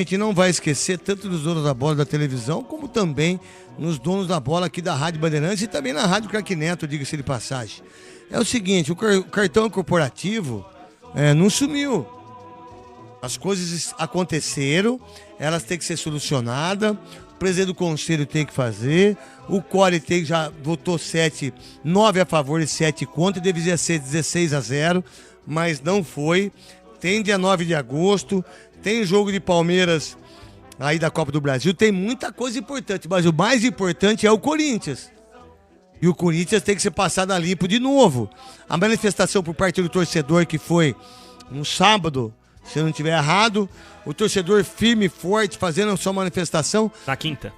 A gente não vai esquecer tanto dos donos da bola da televisão, como também nos donos da bola aqui da Rádio Bandeirantes e também na Rádio Craque Neto, diga-se de passagem. É o seguinte, o cartão corporativo não sumiu. As coisas aconteceram, elas têm que ser solucionadas, o presidente do conselho tem que fazer, o Core já votou 9 a favor e 7 contra, e deveria ser 16-0, mas não foi. Tem dia 9 de agosto, tem jogo de Palmeiras aí da Copa do Brasil, tem muita coisa importante, mas o mais importante é o Corinthians. E o Corinthians tem que ser passado a limpo de novo. A manifestação por parte do torcedor, que foi no sábado, se eu não estiver errado, o torcedor firme e forte fazendo a sua manifestação.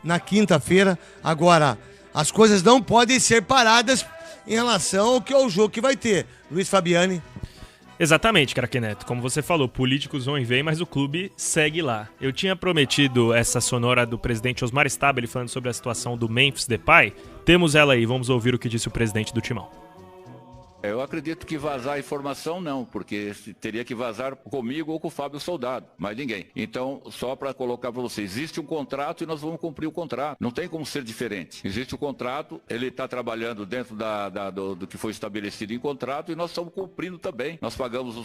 Na quinta-feira. Agora, as coisas não podem ser paradas em relação ao jogo que vai ter. Luiz Fabiani. Exatamente, Craque Neto. Como você falou, políticos vão e vêm, mas o clube segue lá. Eu tinha prometido essa sonora do presidente Osmar Stabile falando sobre a situação do Memphis Depay. Temos ela aí, vamos ouvir o que disse o presidente do Timão. Eu acredito que vazar informação não, porque teria que vazar comigo ou com o Fábio Soldado, mas ninguém. Então, só para colocar para vocês, existe um contrato e nós vamos cumprir o contrato. Não tem como ser diferente. Existe o contrato, ele está trabalhando dentro do que foi estabelecido em contrato e nós estamos cumprindo também. Nós pagamos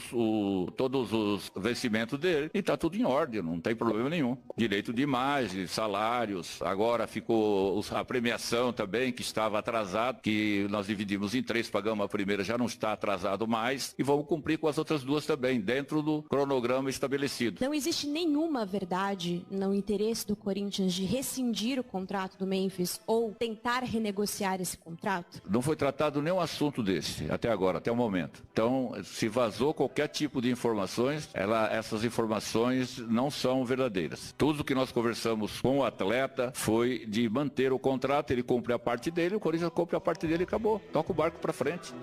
todos os vencimentos dele e está tudo em ordem, não tem problema nenhum. Direito de imagem, salários, agora ficou a premiação também, que estava atrasado, que nós dividimos em 3, pagamos a primeira, já não está atrasado mais, e vamos cumprir com as outras 2 também, dentro do cronograma estabelecido. Não existe nenhuma verdade no interesse do Corinthians de rescindir o contrato do Memphis ou tentar renegociar esse contrato? Não foi tratado nenhum assunto desse, até agora, até o momento. Então, se vazou qualquer tipo de informações, essas informações não são verdadeiras. Tudo que nós conversamos com o atleta foi de manter o contrato, ele cumpre a parte dele, o Corinthians cumpre a parte dele e acabou. Toca o barco para frente.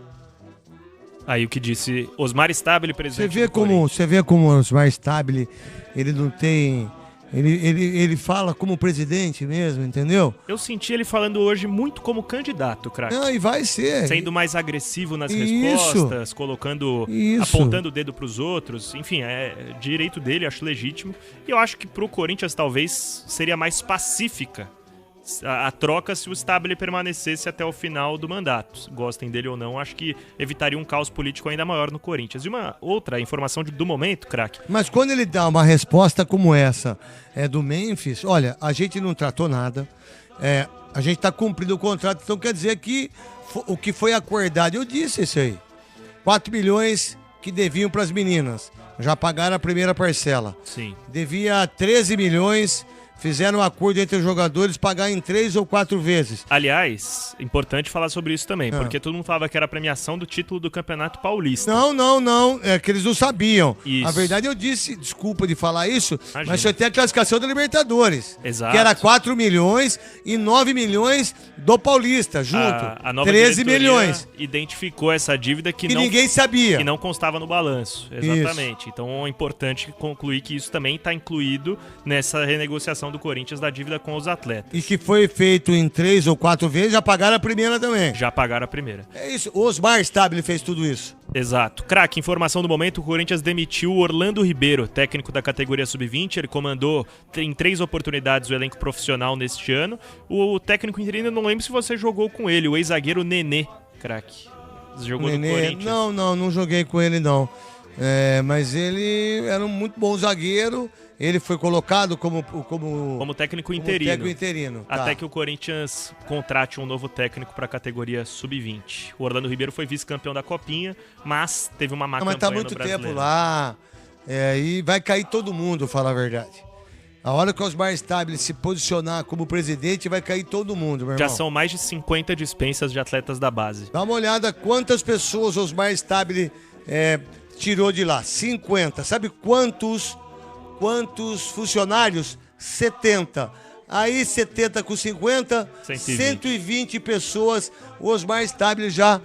Aí o que disse Osmar Stabile, presidente Você vê como o Osmar Stabile, ele não tem... Ele fala como presidente mesmo, entendeu? Eu senti ele falando hoje muito como candidato, craque. Não, e vai ser. Sendo mais agressivo nas respostas, colocando, apontando o dedo pros outros. Enfim, é direito dele, acho legítimo. E eu acho que pro Corinthians talvez seria mais pacífica a troca se o Stabile permanecesse até o final do mandato. Gostem dele ou não, acho que evitaria um caos político ainda maior no Corinthians. E uma outra informação do momento, craque. Mas quando ele dá uma resposta como essa do Memphis, olha, a gente não tratou nada, a gente está cumprindo o contrato, então quer dizer que o que foi acordado, eu disse isso aí, 4 milhões que deviam para as meninas, já pagaram a primeira parcela. Sim. Devia 13 milhões... Fizeram um acordo entre os jogadores pagar em 3 ou 4 vezes. Aliás, importante falar sobre isso também, porque todo mundo falava que era a premiação do título do Campeonato Paulista. Não, é que eles não sabiam. Isso. Na verdade eu disse, desculpa de falar isso, mas só tem a classificação da Libertadores. Exato. Que era 4 milhões e 9 milhões do Paulista, junto. A nova 13 milhões. Identificou essa dívida que não, ninguém sabia. Que não constava no balanço. Exatamente. Isso. Então é importante concluir que isso também está incluído nessa renegociação do Corinthians da dívida com os atletas. E que foi feito em 3 ou 4 vezes, já pagaram a primeira também. Já pagaram a primeira. É isso, o Osmar Stabile fez tudo isso. Exato. Craque, informação do momento, o Corinthians demitiu o Orlando Ribeiro, técnico da categoria Sub-20, ele comandou em 3 oportunidades o elenco profissional neste ano. O técnico interino, eu não lembro se você jogou com ele, o ex-zagueiro Nenê, craque. Você jogou no Corinthians? Não joguei com ele não. Mas ele era um muito bom zagueiro. Ele foi colocado como técnico interino. Tá. Até que o Corinthians contrate um novo técnico para a categoria Sub-20. O Orlando Ribeiro foi vice-campeão da Copinha, mas teve uma má campanha no Brasileiro. Mas tá muito tempo lá. E vai cair todo mundo, falar a verdade. A hora que o Osmar Stabile se posicionar como presidente, vai cair todo mundo, meu irmão. Já são mais de 50 dispensas de atletas da base. Dá uma olhada quantas pessoas o Osmar Stabile tirou de lá. 50. Sabe quantos funcionários? 70. Aí 70 com 50, 120 pessoas o Osmar Stabile já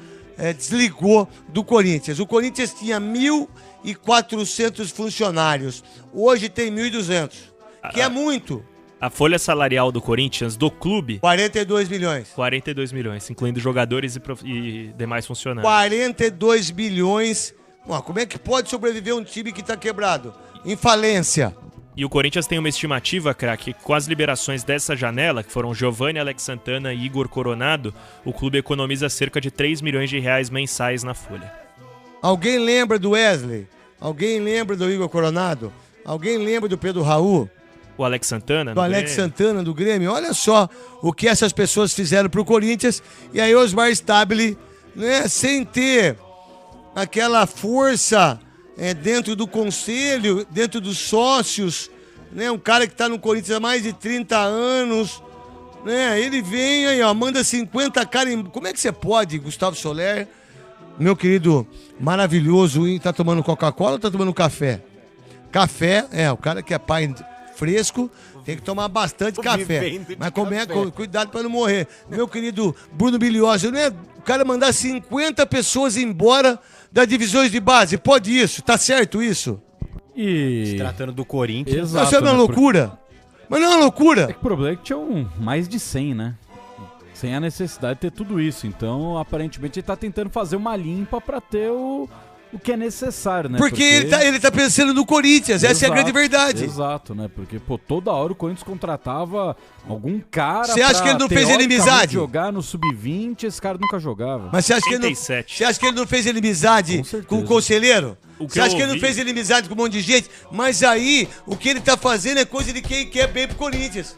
desligou do Corinthians. O Corinthians tinha 1.400 funcionários. Hoje tem 1.200, que é muito. A folha salarial do Corinthians, do clube... 42 milhões. 42 milhões, incluindo jogadores e demais funcionários. 42 bilhões. Como é que pode sobreviver um time que está quebrado? Em falência. E o Corinthians tem uma estimativa, craque, com as liberações dessa janela, que foram Giovanni, Alex Santana e Igor Coronado, o clube economiza cerca de 3 milhões de reais mensais na folha. Alguém lembra do Wesley? Alguém lembra do Igor Coronado? Alguém lembra do Pedro Raul? O Alex Santana? Do Alex Santana, do Grêmio. Olha só o que essas pessoas fizeram pro Corinthians. E aí Osmar Stabile, né, sem ter aquela força dentro do conselho, dentro dos sócios, né, um cara que tá no Corinthians há mais de 30 anos, né, ele vem aí, ó, manda 50 caras. Como é que você pode, Gustavo Soler, meu querido maravilhoso, tá tomando Coca-Cola ou tá tomando café? Café, o cara que é pai fresco, tem que tomar bastante café. Mas cuidado para não morrer. Meu querido Bruno Bilioso, né? O cara mandar 50 pessoas embora das divisões de base. Pode isso? Tá certo isso? E... Se tratando do Corinthians... Exato, isso é uma loucura. Mas não é uma loucura. É que o problema é que tinha mais de 100, né? Sem a necessidade de ter tudo isso. Então, aparentemente, ele tá tentando fazer uma limpa pra ter o que é necessário, né? Porque ele tá pensando no Corinthians, essa é a grande verdade. Exato, né? Porque, toda hora o Corinthians contratava algum cara. Você acha que ele não fez inimizade? Jogar no sub-20, esse cara nunca jogava. Mas você acha que ele não fez inimizade com o conselheiro? Você acha que ele não fez inimizade com um monte de gente? Mas aí, o que ele tá fazendo é coisa de quem quer bem pro Corinthians.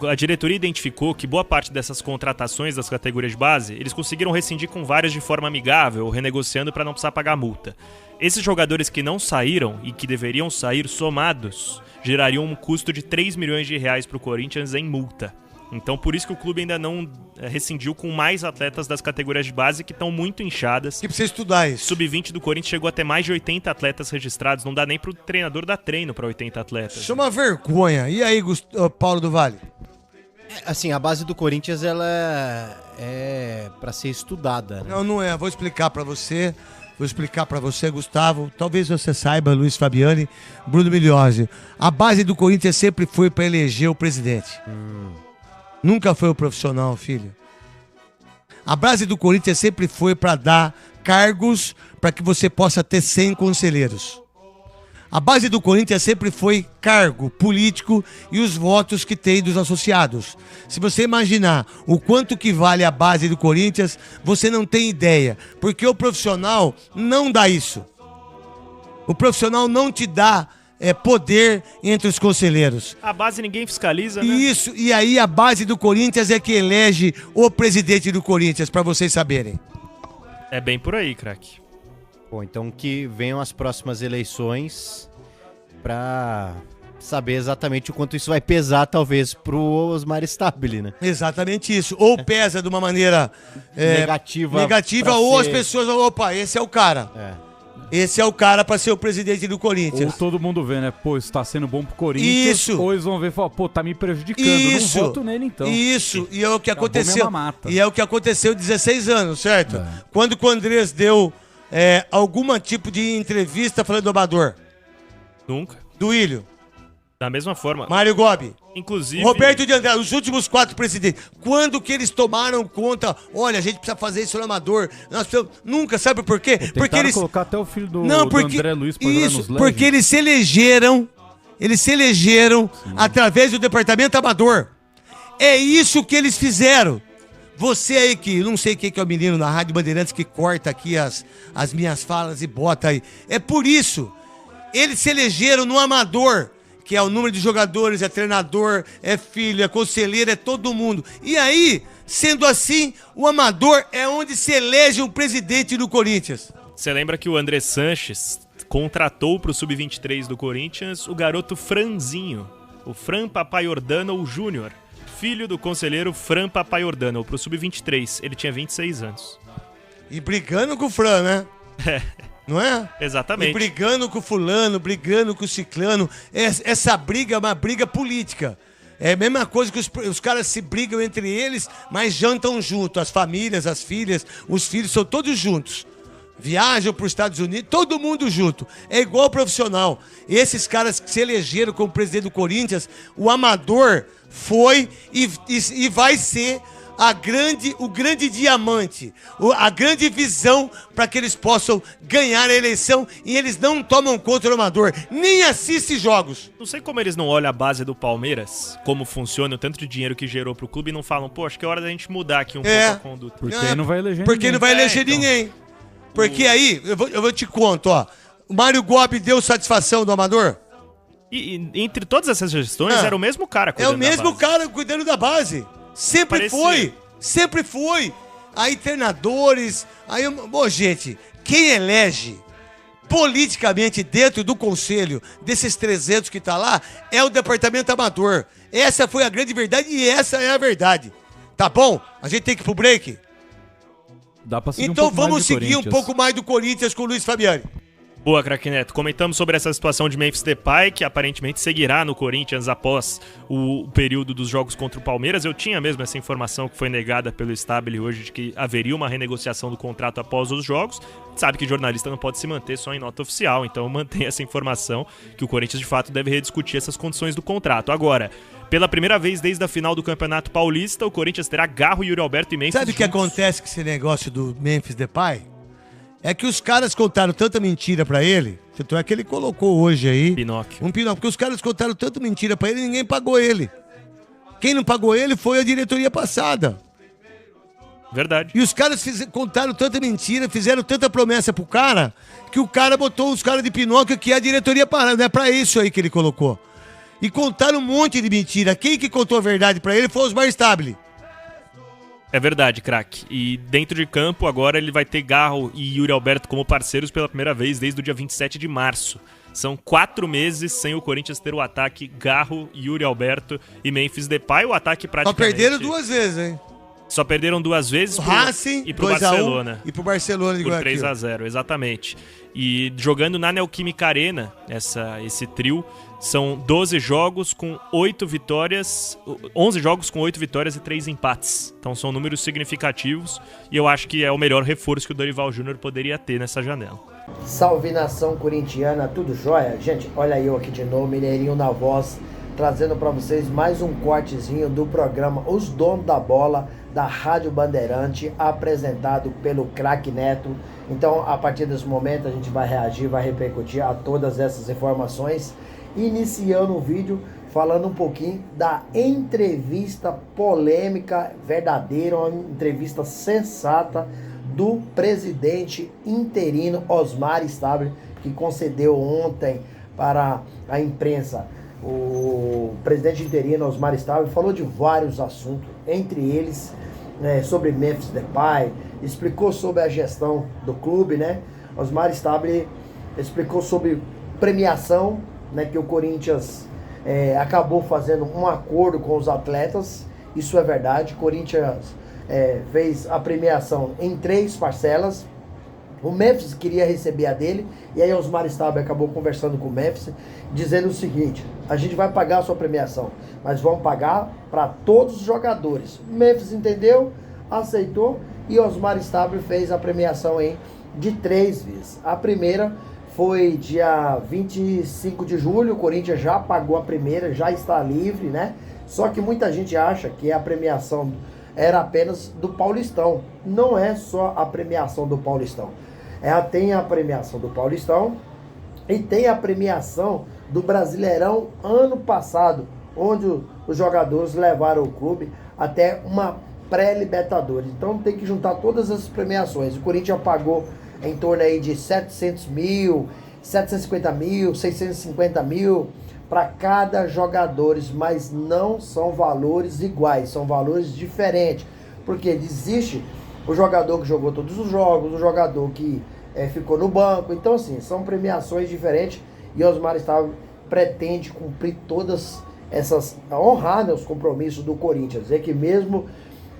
A diretoria identificou que boa parte dessas contratações das categorias de base, eles conseguiram rescindir com várias de forma amigável, renegociando para não precisar pagar multa. Esses jogadores que não saíram e que deveriam sair somados, gerariam um custo de 3 milhões de reais para o Corinthians em multa. Então por isso que o clube ainda não rescindiu com mais atletas das categorias de base que estão muito inchadas. Que precisa estudar isso. Sub-20 do Corinthians chegou a ter mais de 80 atletas registrados. Não dá nem pro treinador dar treino para 80 atletas. Isso é uma vergonha. E aí, Paulo do Vale? Assim, a base do Corinthians, ela é pra ser estudada, né? Não é. Vou explicar pra você, Gustavo. Talvez você saiba, Luiz Fabiani, Bruno Migliozzi. A base do Corinthians sempre foi pra eleger o presidente. Nunca foi o profissional, filho. A base do Corinthians sempre foi para dar cargos para que você possa ter 100 conselheiros. A base do Corinthians sempre foi cargo político e os votos que tem dos associados. Se você imaginar o quanto que vale a base do Corinthians, você não tem ideia. Porque o profissional não dá isso. O profissional não te dá poder entre os conselheiros. A base ninguém fiscaliza, né? Isso, e aí a base do Corinthians é que elege o presidente do Corinthians, pra vocês saberem. É bem por aí, craque. Bom, então que venham as próximas eleições pra saber exatamente o quanto isso vai pesar, talvez, pro Osmar Stabile, né? Exatamente isso. Ou pesa de uma maneira negativa ou as pessoas, opa, esse é o cara. Esse é o cara pra ser o presidente do Corinthians. Ou todo mundo vê, né? Pô, isso tá sendo bom pro Corinthians. Isso. Ou eles vão ver e falar, pô, tá me prejudicando. Isso. Não voto nele, então. Isso. E é o que aconteceu. E é o que aconteceu 16 anos, certo? Quando o Andrés deu algum tipo de entrevista falando do Amador? Nunca. Do Ilho? Da mesma forma. Mário Gobi. Inclusive... Roberto de Andrade, os últimos 4 presidentes. Quando que eles tomaram conta? Olha, a gente precisa fazer isso no Amador. Nós precisamos... Nunca, sabe por quê? Porque eles colocar até o filho do André Luiz pra jogar nos porque eles se elegeram através do departamento Amador. É isso que eles fizeram. Você aí que, não sei quem que é o menino na Rádio Bandeirantes que corta aqui as minhas falas e bota aí. É por isso. Eles se elegeram no Amador, que é o número de jogadores, é treinador, é filho, é conselheiro, é todo mundo. E aí, sendo assim, o Amador é onde se elege o presidente do Corinthians. Você lembra que o André Sanches contratou pro Sub-23 do Corinthians o garoto Franzinho, o Fran Papaiordano Júnior, filho do conselheiro Fran Papaiordano, pro Sub-23. Ele tinha 26 anos. E brigando com o Fran, né? Não é? Exatamente. E brigando com o fulano, brigando com o ciclano. Essa briga é uma briga política. É a mesma coisa que os caras se brigam entre eles, mas jantam junto. As famílias, as filhas, os filhos são todos juntos. Viajam para os Estados Unidos, todo mundo junto. É igual profissional. Esses caras que se elegeram como presidente do Corinthians, o Amador foi e vai ser o grande diamante, a grande visão para que eles possam ganhar a eleição e eles não tomam conta do amador, nem assistem jogos. Não sei como eles não olham a base do Palmeiras, como funciona, o tanto de dinheiro que gerou pro clube e não falam, pô, acho que é hora da gente mudar aqui um pouco a conduta. Porque não vai eleger Porque não vai eleger ninguém. Porque aí, eu vou te conto, ó, o Mário Gobi deu satisfação do amador? E entre todas essas gestões, era o mesmo cara cuidando da base. É o mesmo cara cuidando da base. Sempre foi. Aí treinadores, aí... gente, quem elege politicamente dentro do conselho desses 300 que tá lá é o departamento amador. Essa foi a grande verdade e essa é a verdade. Tá bom? A gente tem que ir pro break? Dá pra seguir então vamos seguir um pouco mais do Corinthians com o Luiz Fabiani. Boa, craque Neto. Comentamos sobre essa situação de Memphis Depay, que aparentemente seguirá no Corinthians após o período dos jogos contra o Palmeiras. Eu tinha mesmo essa informação que foi negada pelo Stabile hoje de que haveria uma renegociação do contrato após os jogos. Sabe que jornalista não pode se manter só em nota oficial, então mantém essa informação que o Corinthians de fato deve rediscutir essas condições do contrato. Agora, pela primeira vez desde a final do Campeonato Paulista, o Corinthians terá Garro, Yuri Alberto e Memphis. Sabe o que acontece com esse negócio do Memphis Depay? É que os caras contaram tanta mentira pra ele, tanto é que ele colocou hoje aí... Pinóquio. Um Pinóquio, porque os caras contaram tanta mentira pra ele e ninguém pagou ele. Quem não pagou ele foi a diretoria passada. Verdade. E os caras contaram tanta mentira, fizeram tanta promessa pro cara, que o cara botou os caras de Pinóquio, que é a diretoria parada, não é pra isso aí que ele colocou. E contaram um monte de mentira. Quem que contou a verdade pra ele foi o Osmar Stabile. É verdade, craque. E dentro de campo, agora ele vai ter Garro e Yuri Alberto como parceiros pela primeira vez desde o dia 27 de março. São 4 meses sem o Corinthians ter o ataque Garro, Yuri Alberto e Memphis Depay. O ataque praticamente... Só perderam 2 vezes, hein? Só perderam 2 vezes Racing, pro Barcelona. E pro Barcelona de Guayaquil. Por 3-0, exatamente. E jogando na Neoquímica Arena, esse trio, são 12 jogos com 8 vitórias, 11 jogos com 8 vitórias e 3 empates. Então são números significativos e eu acho que é o melhor reforço que o Dorival Júnior poderia ter nessa janela. Salve nação corintiana, tudo jóia? Gente, olha eu aqui de novo, Mineirinho na voz, trazendo para vocês mais um cortezinho do programa Os Donos da Bola, da Rádio Bandeirante, apresentado pelo craque Neto. Então, a partir desse momento, a gente vai reagir, vai repercutir a todas essas informações, iniciando o vídeo falando um pouquinho da entrevista polêmica, verdadeira, uma entrevista sensata do presidente interino Osmar Stabile, que concedeu ontem para a imprensa. O presidente interino Osmar Stabile falou de vários assuntos, entre eles sobre Memphis Depay, explicou sobre a gestão do clube, né? Osmar Stabile explicou sobre premiação, né, que o Corinthians acabou fazendo um acordo com os atletas, isso é verdade. O Corinthians fez a premiação em 3 parcelas. O Memphis queria receber a dele, e aí Osmar Stabile acabou conversando com o Memphis, dizendo o seguinte: a gente vai pagar a sua premiação, mas vamos pagar para todos os jogadores. O Memphis entendeu, aceitou, e Osmar Stabile fez a premiação de 3 vezes. A primeira foi dia 25 de julho, o Corinthians já pagou a primeira, já está livre, né? Só que muita gente acha que a premiação era apenas do Paulistão. Não é só a premiação do Paulistão. Tem a premiação do Paulistão e tem a premiação do Brasileirão ano passado, onde os jogadores levaram o clube até uma pré-Libertadores. Então tem que juntar todas essas premiações. O Corinthians pagou em torno aí de 700 mil, 750 mil, 650 mil para cada jogador, mas não são valores iguais, são valores diferentes, porque existe o jogador que jogou todos os jogos, o jogador que ficou no banco. Então assim, são premiações diferentes, e Osmar Stabile pretende cumprir todas essas, honrar, né, os compromissos do Corinthians. É que mesmo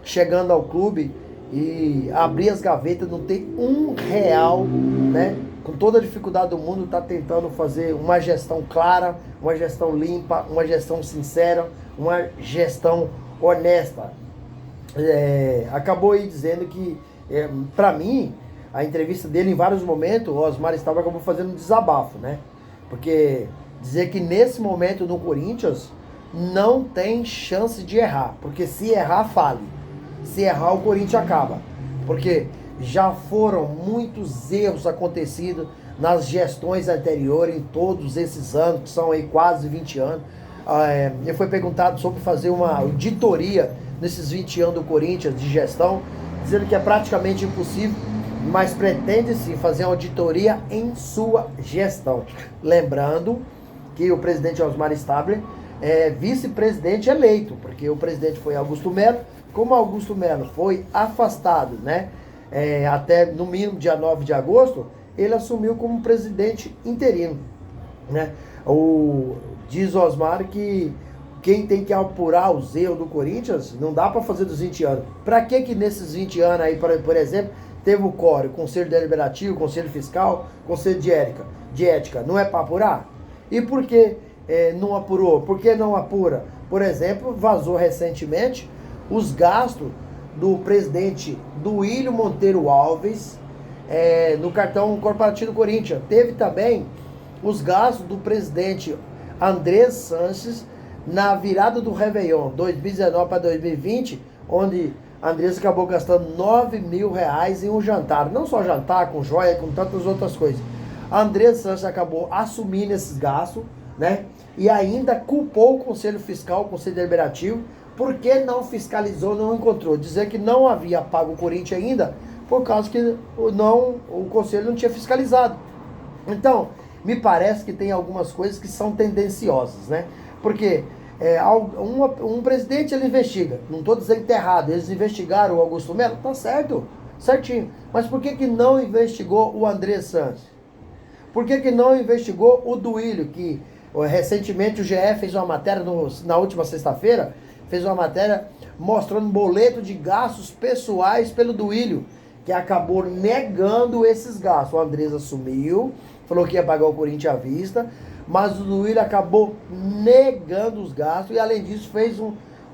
chegando ao clube e abrir as gavetas, não tem R$1, né? Com toda a dificuldade do mundo, está tentando fazer uma gestão clara, uma gestão limpa, uma gestão sincera, uma gestão honesta. Acabou aí dizendo que, para mim, a entrevista dele, em vários momentos, o Osmar Stabile acabou fazendo um desabafo, né? Porque dizer que nesse momento no Corinthians não tem chance de errar, porque se errar, fale. Se errar, o Corinthians acaba. Porque já foram muitos erros acontecidos nas gestões anteriores, em todos esses anos, que são aí quase 20 anos. Me foi perguntado sobre fazer uma auditoria nesses 20 anos do Corinthians de gestão, dizendo que é praticamente impossível, mas pretende sim fazer uma auditoria em sua gestão. Lembrando que o presidente Osmar Stabler é vice-presidente eleito, porque o presidente foi Augusto Melo. Como Augusto Melo foi afastado, né, até no mínimo dia 9 de agosto, ele assumiu como presidente interino, né? Diz Osmar que quem tem que apurar os erros do Corinthians não dá para fazer dos 20 anos. Para que nesses 20 anos aí, por exemplo, teve o CORE, o Conselho Deliberativo, Conselho Fiscal, Conselho de Ética, não é para apurar? E por que não apurou? Por que não apura? Por exemplo, vazou recentemente os gastos do presidente Duílio Monteiro Alves no cartão corporativo do Corinthians. Teve também os gastos do presidente Andrés Sanches na virada do Réveillon 2019 para 2020, onde Andrés acabou gastando 9 mil reais em um jantar. Não só jantar, com joia, com tantas outras coisas. Andrés Sanches acabou assumindo esses gastos, né? E ainda culpou o Conselho Fiscal, o Conselho Deliberativo, porque não fiscalizou, não encontrou. Dizer que não havia pago o Corinthians ainda, por causa que o Conselho não tinha fiscalizado. Então, me parece que tem algumas coisas que são tendenciosas, né? Porque um presidente, ele investiga. Não estou dizendo que é errado. Eles investigaram o Augusto Melo, tá certo, certinho. Mas por que não investigou o Andrés Sanches? Por que não investigou o Duílio, que recentemente o GE fez uma matéria, na última sexta-feira, fez uma matéria mostrando um boleto de gastos pessoais pelo Duílio, que acabou negando esses gastos. O Andrés assumiu, falou que ia pagar o Corinthians à vista, mas o Duílio acabou negando os gastos e, além disso, fez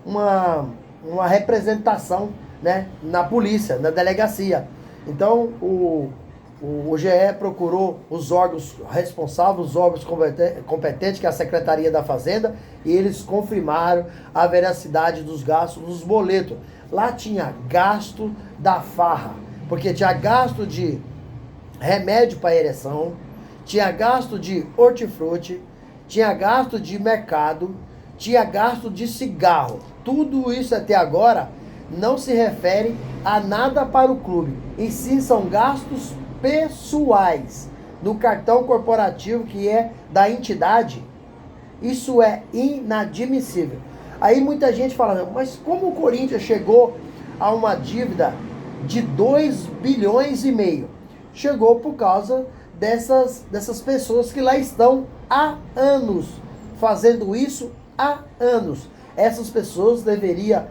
uma representação, né, na polícia, na delegacia. Então, o GE procurou os órgãos responsáveis, os órgãos competentes, que é a Secretaria da Fazenda, e eles confirmaram a veracidade dos gastos nos boletos. Lá tinha gasto da farra, porque tinha gasto de remédio para ereção, tinha gasto de hortifruti, tinha gasto de mercado, tinha gasto de cigarro. Tudo isso até agora não se refere a nada para o clube, e sim são gastos pessoais no cartão corporativo que é da entidade. Isso é inadmissível. Aí muita gente fala, mas como o Corinthians chegou a uma dívida de 2 bilhões e meio? Chegou por causa dessas pessoas que lá estão há anos, fazendo isso há anos. Essas pessoas deveriam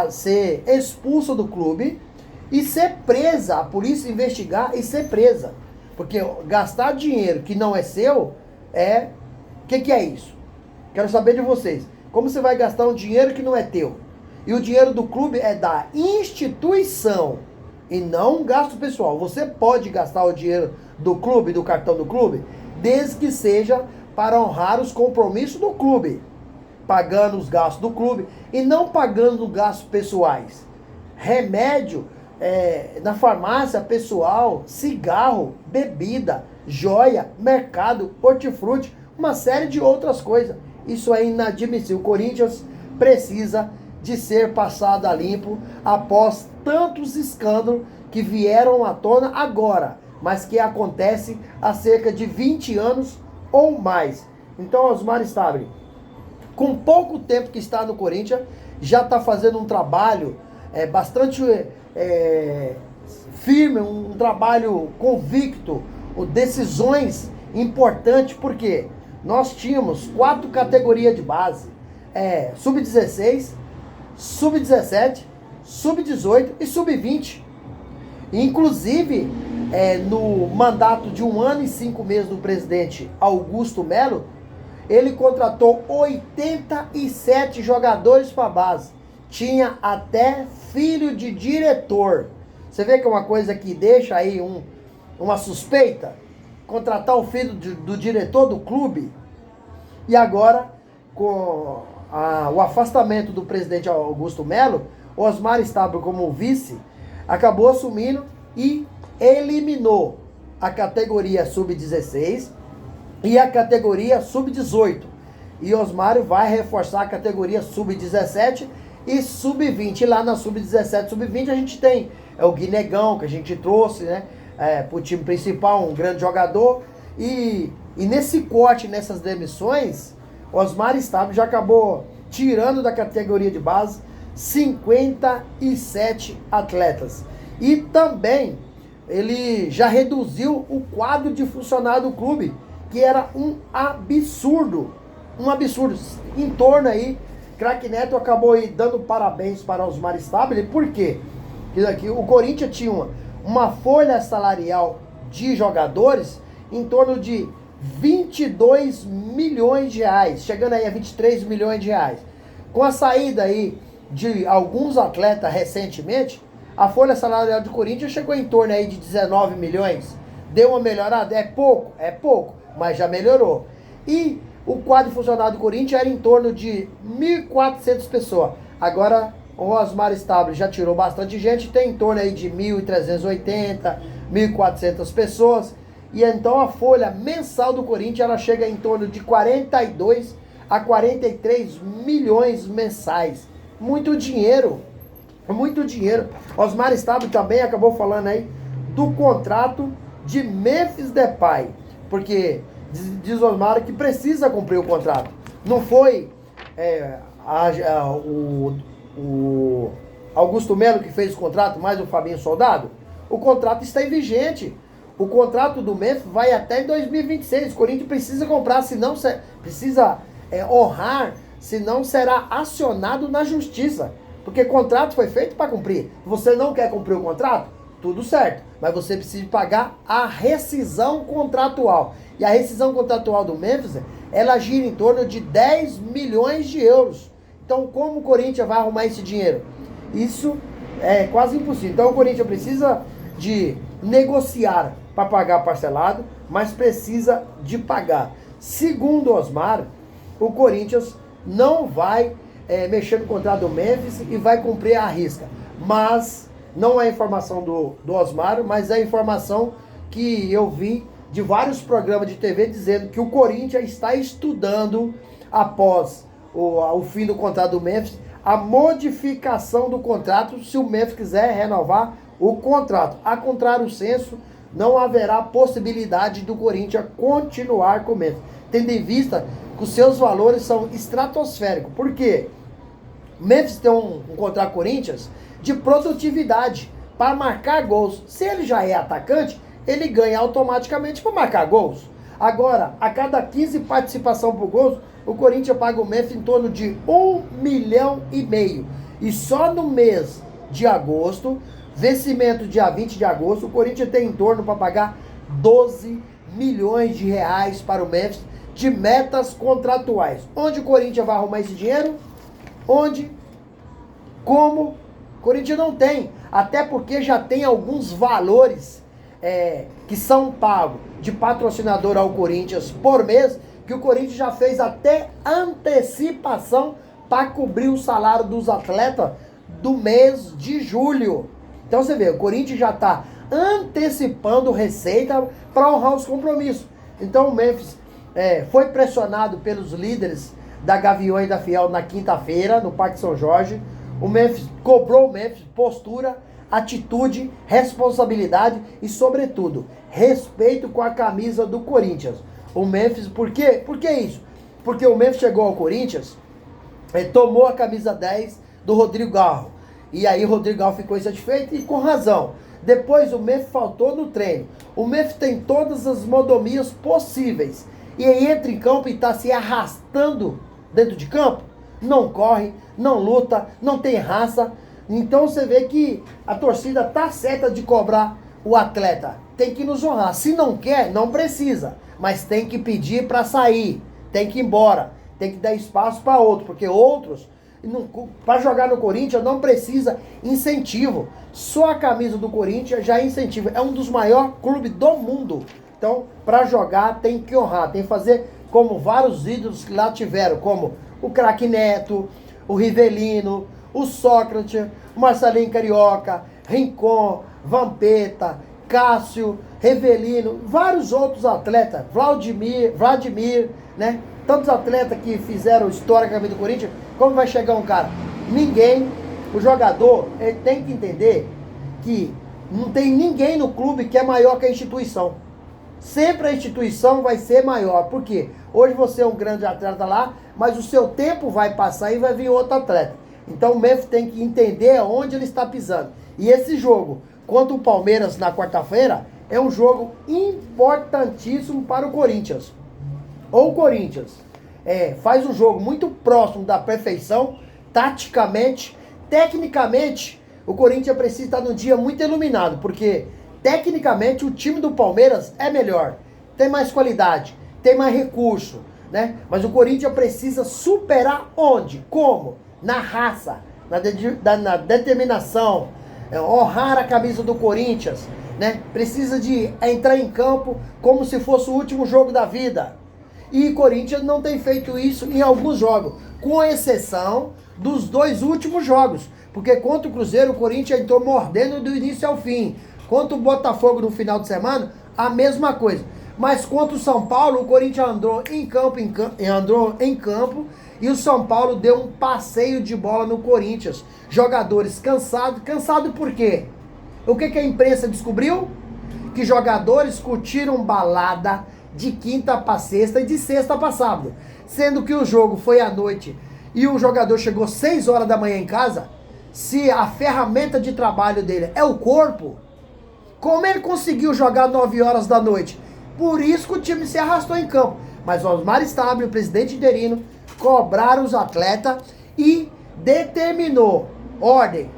ser expulsas do clube e ser presa, a polícia investigar e ser presa. Porque gastar dinheiro que não é seu, o que é isso? Quero saber de vocês. Como você vai gastar um dinheiro que não é teu? E o dinheiro do clube é da instituição e não um gasto pessoal. Você pode gastar o dinheiro do clube, do cartão do clube, desde que seja para honrar os compromissos do clube, pagando os gastos do clube e não pagando gastos pessoais. Remédio na farmácia pessoal, cigarro, bebida, joia, mercado, hortifruti, uma série de outras coisas. Isso é inadmissível. O Corinthians precisa de ser passado a limpo após tantos escândalos que vieram à tona agora, mas que acontece há cerca de 20 anos ou mais. Então, Osmar Stabler, com pouco tempo que está no Corinthians, já está fazendo um trabalho bastante firme, um trabalho convicto, decisões importantes, porque nós tínhamos 4 categorias de base, sub-16, sub-17, sub-18 e sub-20. Inclusive, no mandato de 1 ano e 5 meses do presidente Augusto Melo, ele contratou 87 jogadores para a base. Tinha até filho de diretor. Você vê que é uma coisa que deixa aí uma suspeita? Contratar o filho do diretor do clube. E agora, com o afastamento do presidente Augusto Melo, Osmar Stabile como vice, acabou assumindo e eliminou a categoria sub-16 e a categoria sub-18. E Osmário vai reforçar a categoria sub-17 e sub-20. Lá na sub-17 sub-20 a gente tem o Guinegão, que a gente trouxe, né, pro time principal, um grande jogador. E nesse corte, nessas demissões, Osmar Stabile já acabou tirando da categoria de base 57 atletas. E também ele já reduziu o quadro de funcionário do clube, que era um absurdo. Um absurdo. Em torno aí, Craque Neto acabou aí dando parabéns para Osmar Stabile. Por quê? Porque o Corinthians tinha uma folha salarial de jogadores em torno de 22 milhões de reais, chegando aí a 23 milhões de reais. Com a saída aí de alguns atletas recentemente, a folha salarial do Corinthians chegou em torno aí de 19 milhões. Deu uma melhorada? É pouco, mas já melhorou. E o quadro funcionário do Corinthians era em torno de 1.400 pessoas. Agora o Osmar Stabile já tirou bastante gente, tem em torno aí de 1.380, 1.400 pessoas. E então a folha mensal do Corinthians ela chega em torno de 42 a 43 milhões mensais. Muito dinheiro. Muito dinheiro. Osmar Stabile também acabou falando aí do contrato de Memphis Depay. Porque diz Osmar que precisa cumprir o contrato. Não foi o Augusto Melo que fez o contrato, mais o Fabinho Soldado. O contrato está em vigente. O contrato do Memphis vai até em 2026. O Corinthians precisa comprar, senão precisa honrar, senão será acionado na justiça. Porque contrato foi feito para cumprir. Você não quer cumprir o contrato? Tudo certo. Mas você precisa pagar a rescisão contratual. E a rescisão contratual do Memphis, ela gira em torno de 10 milhões de euros. Então, como o Corinthians vai arrumar esse dinheiro? Isso é quase impossível. Então, o Corinthians precisa de negociar para pagar parcelado, mas precisa de pagar. Segundo Osmar, o Corinthians não vai mexer no contrato do Memphis e vai cumprir a risca. Mas não é informação do Osmar, mas é informação que eu vi de vários programas de TV dizendo que o Corinthians está estudando, após o fim do contrato do Memphis, a modificação do contrato se o Memphis quiser renovar o contrato. A contrário senso, não haverá possibilidade do Corinthians continuar com o Memphis, tendo em vista que os seus valores são estratosféricos. Por quê? O Memphis tem um contrato com o Corinthians de produtividade para marcar gols. Se ele já é atacante, ele ganha automaticamente para marcar gols. Agora, a cada 15 participação por gols, o Corinthians paga o Memphis em torno de 1,5 milhão. E só no mês de agosto, vencimento dia 20 de agosto, o Corinthians tem em torno para pagar 12 milhões de reais para o Memphis de metas contratuais. Onde o Corinthians vai arrumar esse dinheiro? Onde? Como? O Corinthians não tem. Até porque já tem alguns valores que são pagos de patrocinador ao Corinthians por mês, que o Corinthians já fez até antecipação para cobrir o salário dos atletas do mês de julho. Então você vê, o Corinthians já está antecipando receita para honrar os compromissos. Então o Memphis foi pressionado pelos líderes da Gaviões da Fiel na quinta-feira, no Parque São Jorge. O Memphis cobrou postura, atitude, responsabilidade e, sobretudo, respeito com a camisa do Corinthians. O Memphis, por quê? Por que isso? Porque o Memphis chegou ao Corinthians, tomou a camisa 10 do Rodrigo Garro. E aí o Rodrigo Garro ficou insatisfeito e com razão. Depois o Memphis faltou no treino. O Memphis tem todas as modomias possíveis. E aí entra em campo e está se arrastando dentro de campo. Não corre, não luta, não tem raça. Então você vê que a torcida tá certa de cobrar o atleta. Tem que nos honrar. Se não quer, não precisa. Mas tem que pedir para sair. Tem que ir embora. Tem que dar espaço para outro. Porque outros, para jogar no Corinthians, não precisa incentivo. Só a camisa do Corinthians já é incentivo. É um dos maiores clubes do mundo. Então, para jogar, tem que honrar. Tem que fazer como vários ídolos que lá tiveram. Como o Craque Neto, o Rivelino, o Sócrates, o Marcelinho Carioca, Rincon, Vampeta, Cássio, Revelino, vários outros atletas, Vladimir, né? Tantos atletas que fizeram história com a vida do Corinthians. Como vai chegar um cara? Ninguém, o jogador, ele tem que entender que não tem ninguém no clube que é maior que a instituição. Sempre a instituição vai ser maior. Por quê? Hoje você é um grande atleta lá, mas o seu tempo vai passar e vai vir outro atleta. Então o Memphis tem que entender onde ele está pisando. E esse jogo contra o Palmeiras na quarta-feira é um jogo importantíssimo para o Corinthians. Ou o Corinthians faz um jogo muito próximo da perfeição, taticamente, tecnicamente, o Corinthians precisa estar num dia muito iluminado, porque tecnicamente o time do Palmeiras é melhor, tem mais qualidade, tem mais recurso, né? Mas o Corinthians precisa superar onde? Como? Na raça, na determinação, honrar a camisa do Corinthians, né? Precisa de entrar em campo como se fosse o último jogo da vida. E o Corinthians não tem feito isso em alguns jogos, com exceção dos 2 últimos jogos. Porque contra o Cruzeiro, o Corinthians entrou mordendo do início ao fim. Contra o Botafogo no final de semana, a mesma coisa. Mas contra o São Paulo, o Corinthians andou em campo e o São Paulo deu um passeio de bola no Corinthians. Jogadores cansados. Cansado por quê? O que a imprensa descobriu? Que jogadores curtiram balada de quinta para sexta e de sexta para sábado. Sendo que o jogo foi à noite e o jogador chegou 6 horas da manhã em casa. Se a ferramenta de trabalho dele é o corpo, como ele conseguiu jogar 9 horas da noite? Por isso que o time se arrastou em campo. Mas o Osmar Stabile, o presidente interino, cobraram os atletas e determinou,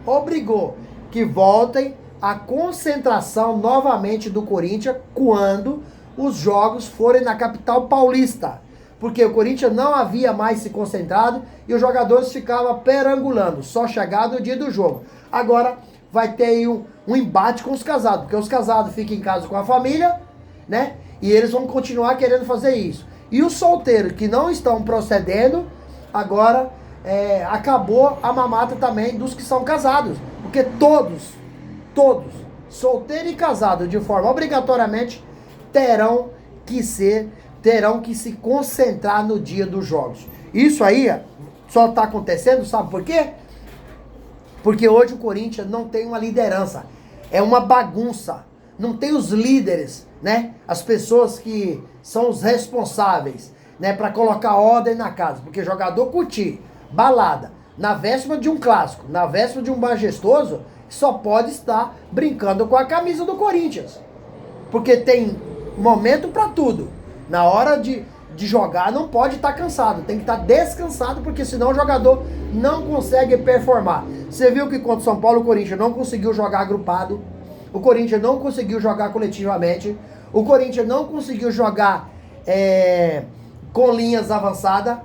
obrigou que voltem à concentração novamente do Corinthians quando os jogos forem na capital paulista. Porque o Corinthians não havia mais se concentrado e os jogadores ficavam perambulando, só chegar no dia do jogo. Agora vai ter aí um embate com os casados, porque os casados ficam em casa com a família, né? E eles vão continuar querendo fazer isso. E os solteiros que não estão procedendo, agora acabou a mamata também dos que são casados. Porque todos, solteiro e casado, de forma obrigatoriamente, terão que se concentrar no dia dos jogos. Isso aí só está acontecendo, sabe por quê? Porque hoje o Corinthians não tem uma liderança. É uma bagunça. Não tem os líderes, né? As pessoas que são os responsáveis, né? Para colocar ordem na casa. Porque jogador curtir balada na véspera de um clássico, na véspera de um majestoso, só pode estar brincando com a camisa do Corinthians. Porque tem momento para tudo. Na hora de jogar não pode estar cansado, tem que estar descansado, porque senão o jogador não consegue performar. Você viu que contra o São Paulo o Corinthians não conseguiu jogar agrupado, o Corinthians não conseguiu jogar coletivamente, o Corinthians não conseguiu jogar com linhas avançadas,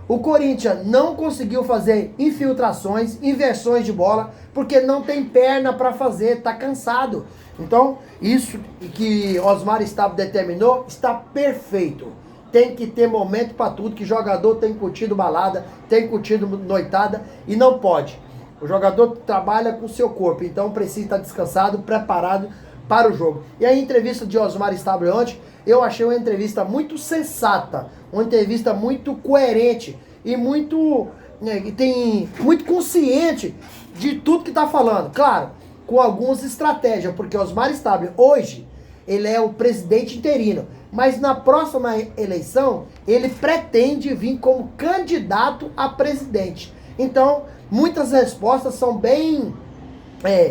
o Corinthians não conseguiu fazer infiltrações, inversões de bola, porque não tem perna para fazer, está cansado. Então, isso que Osmar Stabile determinou está perfeito. Tem que ter momento para tudo, que jogador tem curtido balada, tem curtido noitada e não pode. O jogador trabalha com o seu corpo, então precisa estar descansado, preparado para o jogo. E a entrevista de Osmar Stabile ontem, eu achei uma entrevista muito sensata, uma entrevista muito coerente e muito consciente de tudo que está falando. Claro, com algumas estratégias, porque Osmar Stabile hoje, ele é o presidente interino, mas na próxima eleição, ele pretende vir como candidato a presidente. Então, muitas respostas são bem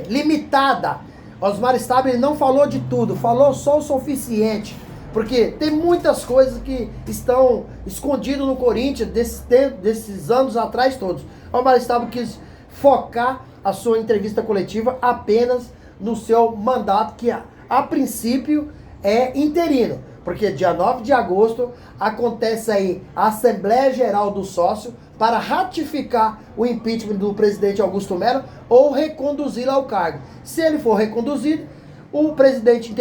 limitadas. Osmar Stabile não falou de tudo, falou só o suficiente, porque tem muitas coisas que estão escondidas no Corinthians desses anos atrás todos. Osmar Stabile quis focar a sua entrevista coletiva apenas no seu mandato, que a princípio é interino, porque dia 9 de agosto acontece aí a Assembleia Geral do Sócio para ratificar o impeachment do presidente Augusto Melo ou reconduzi-lo ao cargo. Se ele for reconduzido, o presidente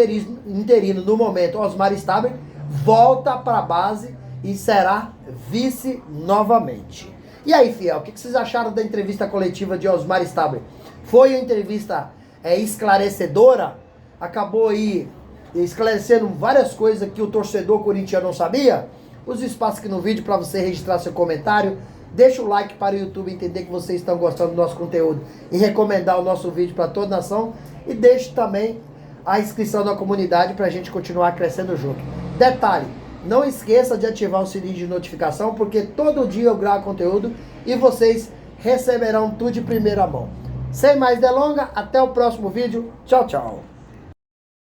interino no momento, Osmar Stabile, volta para a base e será vice novamente. E aí, fiel, o que vocês acharam da entrevista coletiva de Osmar Stabile? Foi uma entrevista esclarecedora? Acabou aí esclarecendo várias coisas que o torcedor corintiano não sabia? Use o espaço aqui no vídeo para você registrar seu comentário. Deixa o like para o YouTube entender que vocês estão gostando do nosso conteúdo e recomendar o nosso vídeo para toda a nação. E deixe também a inscrição na comunidade para a gente continuar crescendo junto. Detalhe, não esqueça de ativar o sininho de notificação, porque todo dia eu gravo conteúdo e vocês receberão tudo de primeira mão. Sem mais delongas, até o próximo vídeo. Tchau, tchau.